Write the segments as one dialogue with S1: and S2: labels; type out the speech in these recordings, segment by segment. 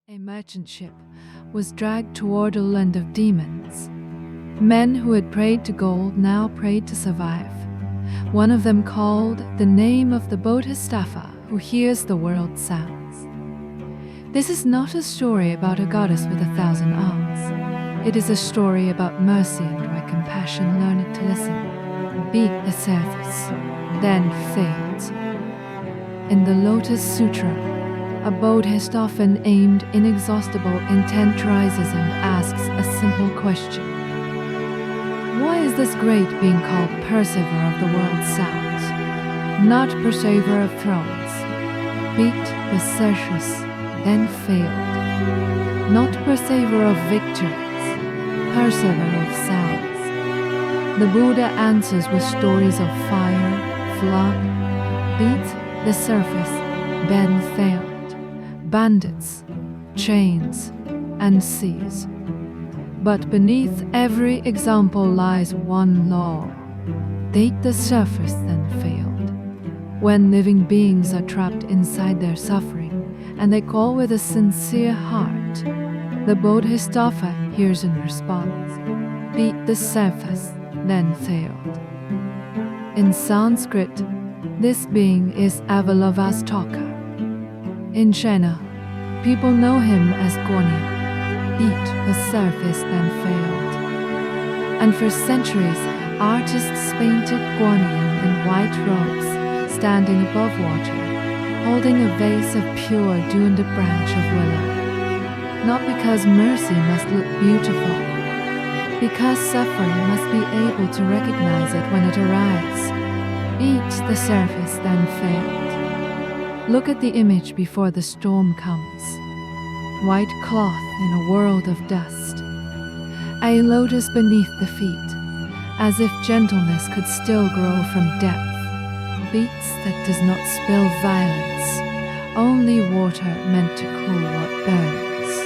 S1: A merchant ship was dragged toward a land of demons. Men who had prayed to gold now prayed to survive. One of them called the name of the bodhisattva who hears the world's sounds. This is not a story about a goddess with 1,000 arms. It is a story about mercy and why compassion learned to listen, beat the surface, then failed. In the Lotus Sutra, a Buddhist often aimed inexhaustible intent rises and asks a simple question. Why is this great being called perceiver of the world's sounds, not perceiver of thrones? Beat the surface, then failed. Not perceiver of victories, perceiver of sounds. The Buddha answers with stories of fire, flood, beat the surface, then failed. Bandits, chains, and seas. But beneath every example lies one law. Date the surface, then failed. When living beings are trapped inside their suffering, and they call with a sincere heart, the bodhisattva hears and responds. Beat the surface, then failed. In Sanskrit, this being is Avalavastaka. In China, people know him as Guanyin, beat the surface then failed. And for centuries, artists painted Guanyin in white robes, standing above water, holding a vase of pure dew and a branch of willow. Not because mercy must look beautiful, because suffering must be able to recognize it when it arrives. Beat the surface then failed. Look at the image before the storm comes. White cloth in a world of dust. A lotus beneath the feet, as if gentleness could still grow from depth. Beats that does not spill violence, only water meant to cool what burns.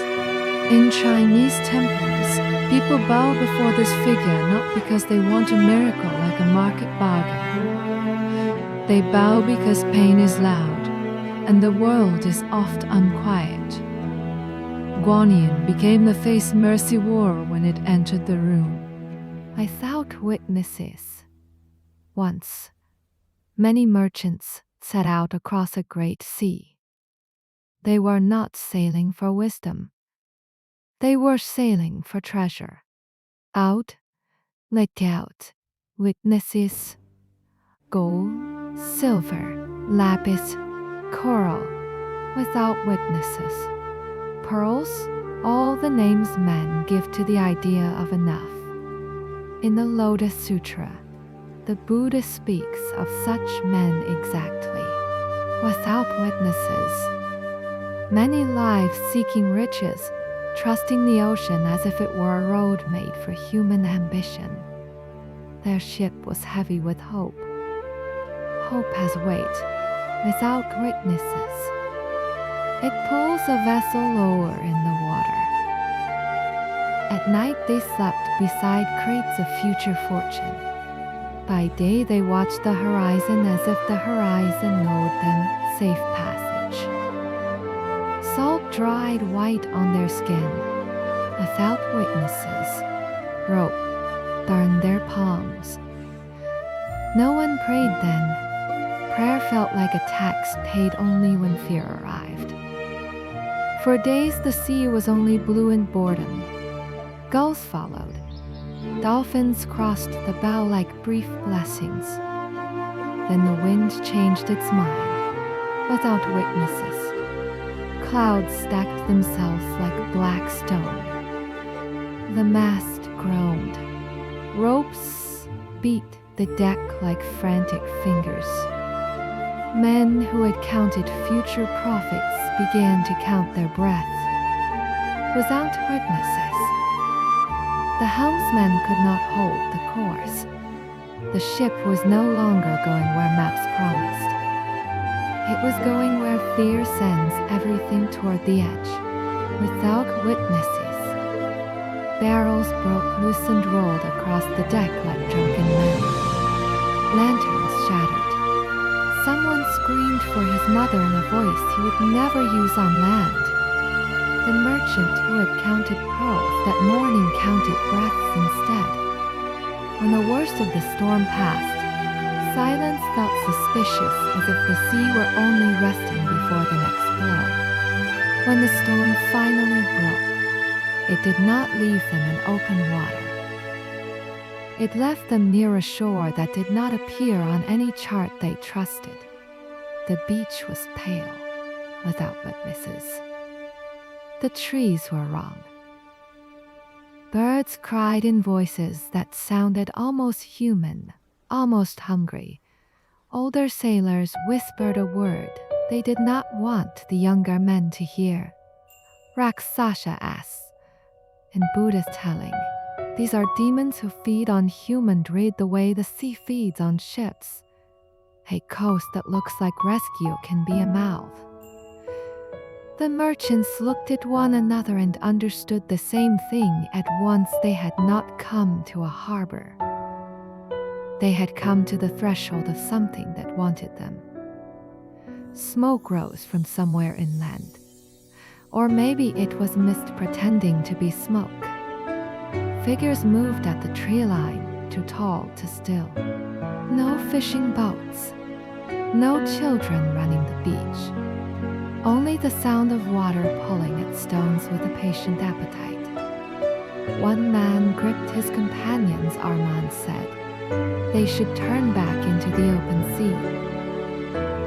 S1: In Chinese temples, people bow before this figure not because they want a miracle like a market bargain. They bow because pain is loud, and the world is oft unquiet. Guanyin became the face mercy wore when it entered the room. Without witnesses. Once, many merchants set out across a great sea. They were not sailing for wisdom. They were sailing for treasure. Out, let out, witnesses. Gold, silver, lapis, coral, without witnesses. Pearls, all the names men give to the idea of enough. In the Lotus Sutra, the Buddha speaks of such men exactly, without witnesses. Many lives seeking riches, trusting the ocean as if it were a road made for human ambition. Their ship was heavy with hope. Hope has weight. Without witnesses, it pulls a vessel lower in the water. At night they slept beside crates of future fortune. By day they watched the horizon as if the horizon knowed them safe passage. Salt dried white on their skin, without witnesses. Rope burned their palms. No one prayed then. Prayer felt like a tax paid only when fear arrived. For days the sea was only blue and boredom. Gulls followed. Dolphins crossed the bow like brief blessings. Then the wind changed its mind, without witnesses. Clouds stacked themselves like black stone. The mast groaned. Ropes beat the deck like frantic fingers. Men who had counted future profits began to count their breath. Without witnesses, the helmsman could not hold the course. The ship was no longer going where maps promised. It was going where fear sends everything toward the edge. Without witnesses, barrels broke loose and rolled across the deck like drunken men. Lanterns shattered. Someone screamed for his mother in a voice he would never use on land. The merchant who had counted pearls that morning counted breaths instead. When the worst of the storm passed, silence felt suspicious, as if the sea were only resting before the next blow. When the storm finally broke, it did not leave them in open water. It left them near a shore that did not appear on any chart they trusted. The beach was pale, without witnesses. The trees were wrong. Birds cried in voices that sounded almost human, almost hungry. Older sailors whispered a word they did not want the younger men to hear. Raksasha asks. In Buddhist telling, these are demons who feed on human greed the way the sea feeds on ships. A coast that looks like rescue can be a mouth. The merchants looked at one another and understood the same thing at once. They had not come to a harbor. They had come to the threshold of something that wanted them. Smoke rose from somewhere inland. Or maybe it was mist pretending to be smoke. Figures moved at the tree line, too tall to still. No fishing boats. No children running the beach. Only the sound of water pulling at stones with a patient appetite. One man gripped his companion's arm and said, they should turn back into the open sea.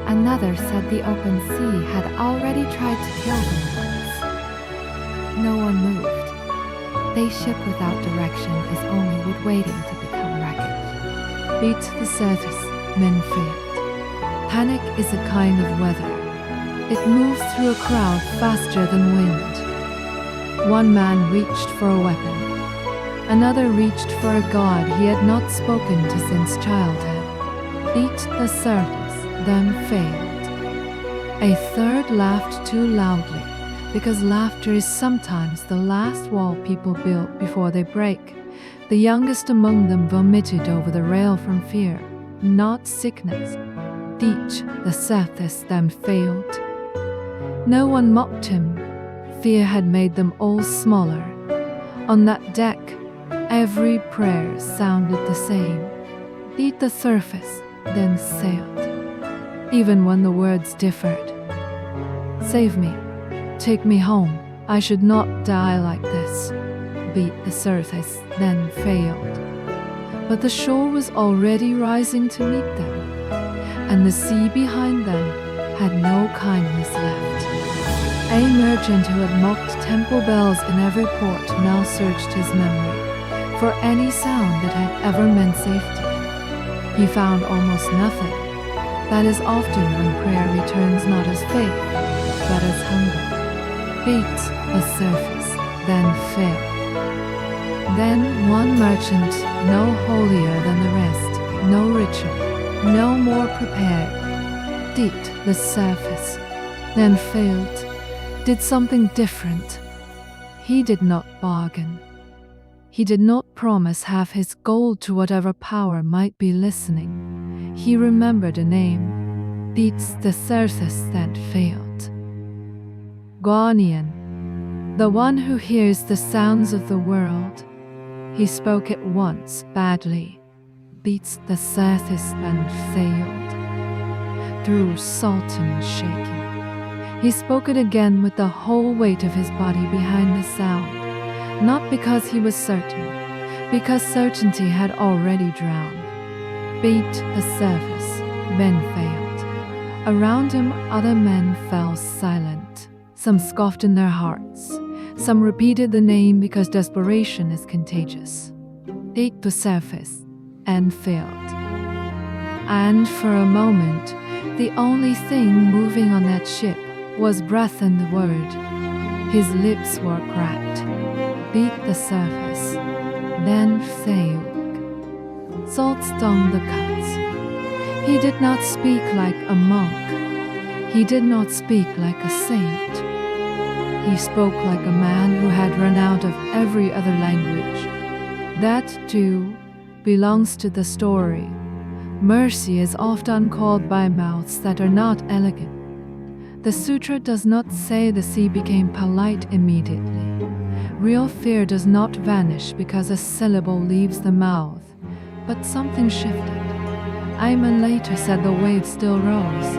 S1: Another said the open sea had already tried to kill them once. No one moved. They ship without direction is only wood waiting to become wreckage. Beat the surface, men failed. Panic is a kind of weather. It moves through a crowd faster than wind. One man reached for a weapon. Another reached for a god he had not spoken to since childhood. Beat the surface, then failed. A third laughed too loudly, because laughter is sometimes the last wall people build before they break. The youngest among them vomited over the rail from fear, not sickness. Each, the surface, then failed. No one mocked him. Fear had made them all smaller. On that deck, every prayer sounded the same. Beat the surface, then sailed. Even when the words differed. Save me. Take me home. I should not die like this. Beat the surface, then failed. But the shore was already rising to meet them, and the sea behind them had no kindness left. A merchant who had mocked temple bells in every port now searched his memory for any sound that had ever meant safety. He found almost nothing. That is often when prayer returns not as faith, but as hunger. Beat the surface, then fail. Then one merchant, no holier than the rest, no richer, no more prepared, beat the surface, then failed, did something different. He did not bargain. He did not promise half his gold to whatever power might be listening. He remembered a name, beats the surface, then failed. Guanyin, the one who hears the sounds of the world. He spoke it once badly, beats the surface and failed. Through sultan shaking, he spoke it again with the whole weight of his body behind the sound, not because he was certain, because certainty had already drowned. Beat the surface, then failed. Around him other men fell silent. Some scoffed in their hearts. Some repeated the name because desperation is contagious. Beat the surface, and failed. And for a moment, the only thing moving on that ship was breath and the word. His lips were cracked. Beat the surface, then failed. Salt stung the cuts. He did not speak like a monk. He did not speak like a saint. He spoke like a man who had run out of every other language. That, too, belongs to the story. Mercy is often called by mouths that are not elegant. The sutra does not say the sea became polite immediately. Real fear does not vanish because a syllable leaves the mouth, but something shifted. Ayman later said the waves still rose.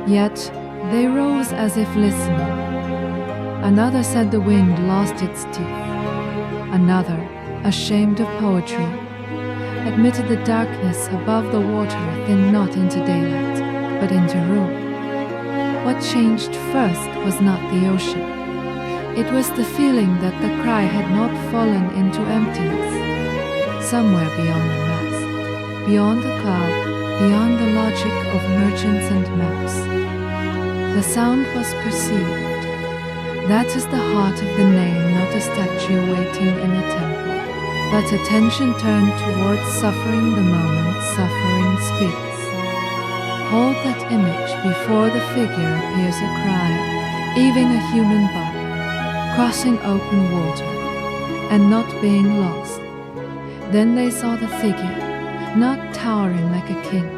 S1: Yet, they rose as if listening. Another said the wind lost its teeth. Another, ashamed of poetry, admitted the darkness above the water thinned not into daylight, but into ruin. What changed first was not the ocean. It was the feeling that the cry had not fallen into emptiness. Somewhere beyond the mass, beyond the cloud, beyond the logic of merchants and maps, the sound was perceived. That is the heart of the name, not a statue waiting in a temple, but attention turned towards suffering the moment suffering speaks. Hold that image before the figure appears a cry, even a human body, crossing open water, and not being lost. Then they saw the figure, not towering like a king,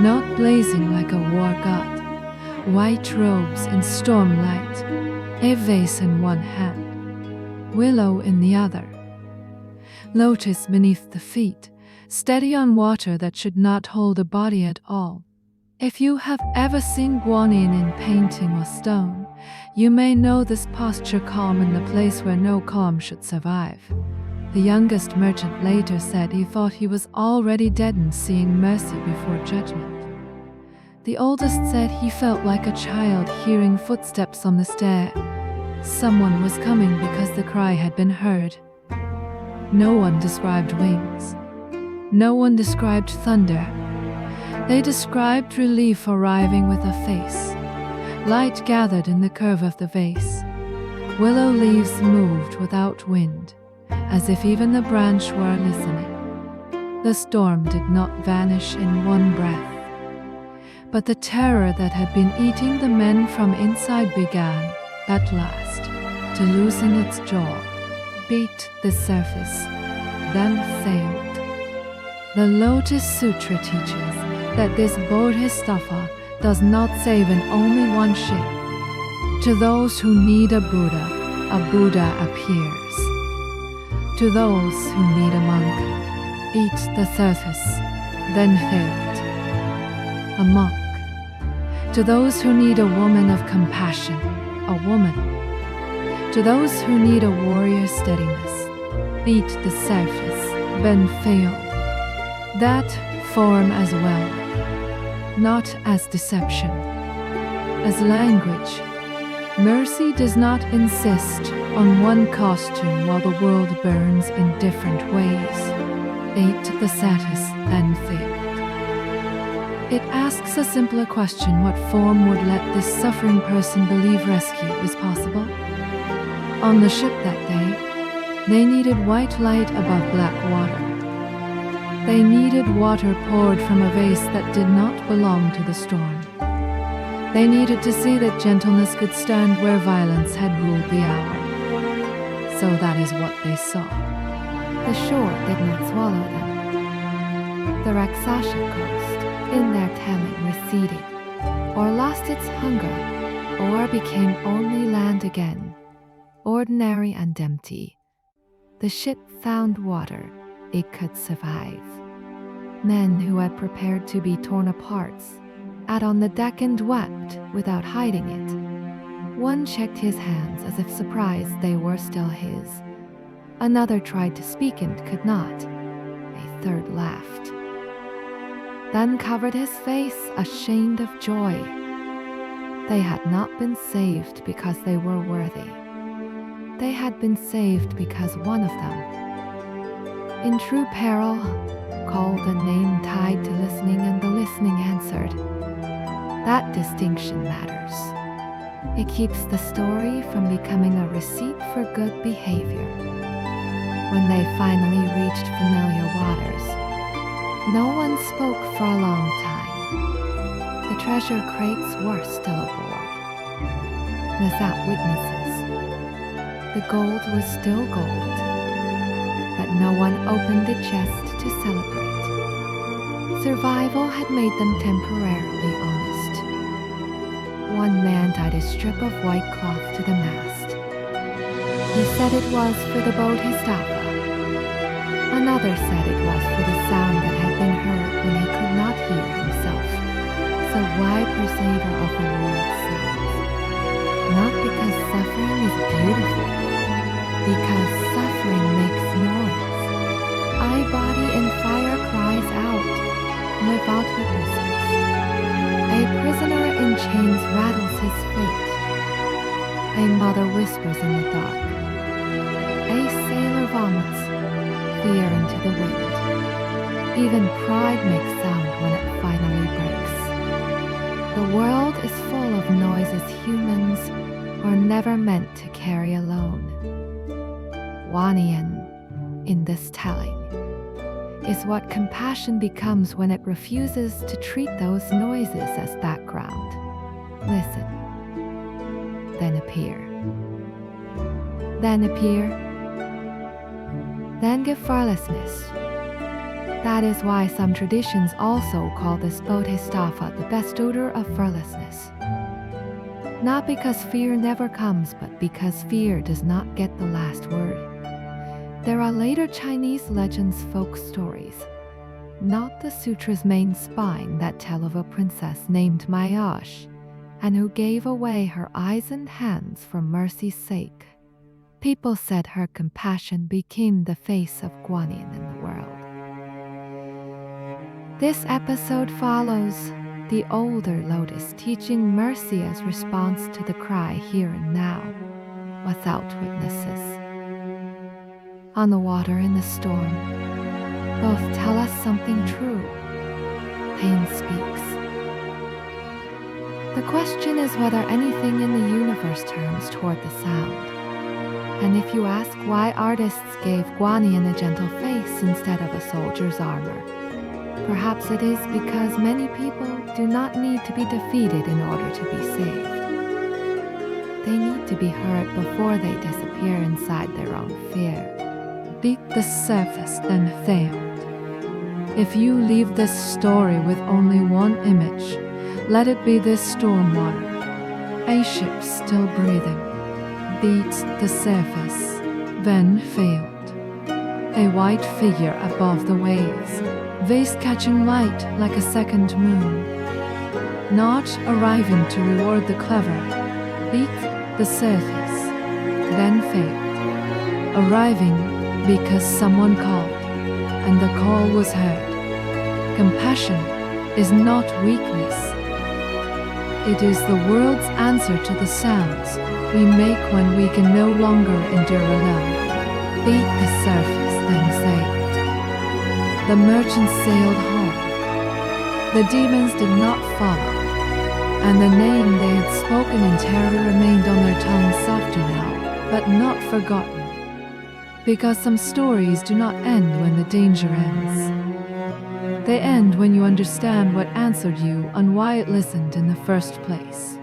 S1: not blazing like a war god, white robes in stormlight, a vase in one hand, willow in the other, lotus beneath the feet, steady on water that should not hold a body at all. If you have ever seen Guanyin in painting or stone, you may know this posture calm in the place where no calm should survive. The youngest merchant later said he thought he was already deadened seeing mercy before judgment. The oldest said he felt like a child hearing footsteps on the stair. Someone was coming because the cry had been heard. No one described wings. No one described thunder. They described relief arriving with a face. Light gathered in the curve of the vase. Willow leaves moved without wind, as if even the branch were listening. The storm did not vanish in one breath. But the terror that had been eating the men from inside began, at last, to loosen its jaw, beat the surface, then failed. The Lotus Sutra teaches that this bodhisattva does not save in only one shape. To those who need a Buddha appears. To those who need a monk, eat the surface, then failed. A monk. To those who need a woman of compassion, a woman. To those who need a warrior's steadiness, eat the surface, then failed. That form as well, not as deception, as language. Mercy does not insist on one costume while the world burns in different ways. Ate the satis, then failed. It asks a simpler question: what form would let this suffering person believe rescue is possible? On the ship that day, they needed white light above black water. They needed water poured from a vase that did not belong to the storm. They needed to see that gentleness could stand where violence had ruled the hour. So that is what they saw.
S2: The shore did not swallow them. The Rakshasa coast, in their telling, receded, or lost its hunger, or became only land again, ordinary and empty. The ship found water, it could survive. Men who had prepared to be torn apart sat on the deck and wept without hiding it. One checked his hands as if surprised they were still his. Another tried to speak and could not. A third laughed, then covered his face, ashamed of joy. They had not been saved because they were worthy. They had been saved because one of them, in true peril, called a name tied to listening, and the listening answered. That distinction matters. It keeps the story from becoming a receipt for good behavior. When they finally reached familiar waters, no one spoke for a long time. The treasure crates were still aboard, without witnesses. The gold was still gold, but no one opened the chest to celebrate. Survival had made them temporarily honest. tied a strip of white cloth to the mast. He said it was for the bodhisattva. Another said it was for the sound that had been heard when he could not hear himself. So why preserver of the world's sounds? Not because suffering is beautiful, because suffering makes noise. I, body in fire, cries out without witnesses. A prisoner in chains rattles his fate. A mother whispers in the dark. A sailor vomits fear into the wind. Even pride makes sound when it finally breaks. The world is full of noises humans were never meant to carry alone. Guanyin, in this telling, is what compassion becomes when it refuses to treat those noises as background. Listen, then appear. Then appear. Then give fearlessness. That is why some traditions also call this bodhisattva the best odor of fearlessness. Not because fear never comes, but because fear does not get the last word. There are later Chinese legends, folk stories, not the sutra's main spine, that tell of a princess named Mayash, and who gave away her eyes and hands for mercy's sake. People said her compassion became the face of Guanyin in the world. This episode follows the older lotus teaching mercy as response to the cry here and now, without witnesses. On the water in the storm, both tell us something true. Pain speaks. The question is whether anything in the universe turns toward the sound. And if you ask why artists gave Guanyin a gentle face instead of a soldier's armor, perhaps it is because many people do not need to be defeated in order to be saved. They need to be heard before they disappear inside their own fear.
S1: Beat the surface, then failed. If you leave this story with only one image, let it be this storm water, a ship still breathing. Beat the surface, then failed. A white figure above the waves, vase catching light like a second moon. Not arriving to reward the clever, beat the surface, then failed. Arriving because someone called, and the call was heard. Compassion is not weakness. It is the world's answer to the sounds we make when we can no longer endure alone. Beat the surface, then sailed. The merchants sailed home. The demons did not follow, and the name they had spoken in terror remained on their tongues softer now, but not forgotten. Because some stories do not end when the danger ends. They end when you understand what answered you and why it listened in the first place.